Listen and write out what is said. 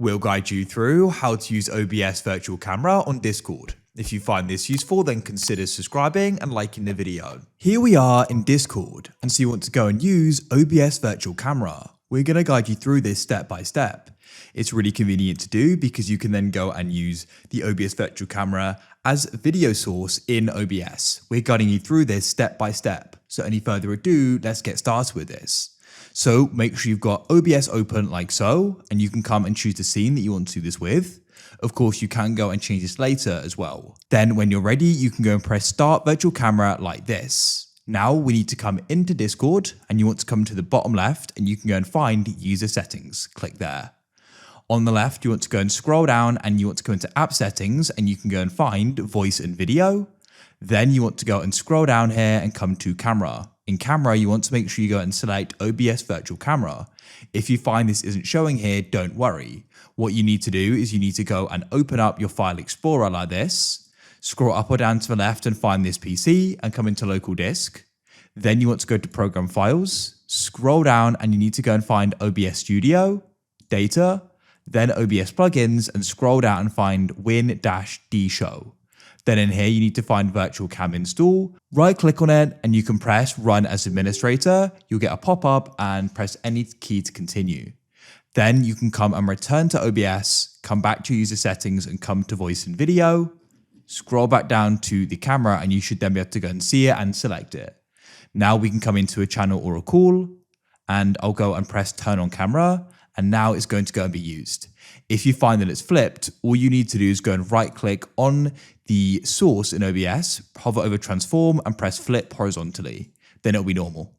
We'll guide you through how to use OBS Virtual Camera on Discord. If you find this useful, then consider subscribing and liking the video. Here we are in Discord, and so you want to go and use OBS Virtual Camera. We're going to guide you through this step by step. It's really convenient to do because you can then go and use the OBS Virtual Camera as a video source in OBS. We're guiding you through this step by step. So any further ado, let's get started with this. So make sure you've got OBS open like so, and you can come and choose the scene that you want to do this with. Of course, you can go and change this later as well. Then when you're ready, you can go and press Start Virtual Camera like this. Now we need to come into Discord, and you want to come to the bottom left, and you can go and find User Settings. Click there. On the left, you want to go and scroll down, and you want to go into App Settings, and you can go and find Voice and Video. Then you want to go and scroll down here and come to Camera. In Camera, you want to make sure you go and select OBS Virtual Camera. If you find this isn't showing here, don't worry. What you need to do is you need to go and open up your File Explorer like this, scroll up or down to the left and find this PC and come into Local Disk. Then you want to go to Program Files, scroll down and you need to go and find OBS Studio, Data, then OBS Plugins and scroll down and find Win-D Show. Then in here, you need to find Virtual Cam Install, right click on it and you can press Run as Administrator. You'll get a pop-up and press any key to continue. Then you can come and return to OBS, come back to User Settings and come to Voice and Video, scroll back down to the camera and you should then be able to go and see it and select it. Now we can come into a channel or a call and I'll go and press Turn on Camera and now it's going to go and be used. If you find that it's flipped, all you need to do is go and right click on the source in OBS, hover over Transform and press Flip horizontally. Then it'll be normal.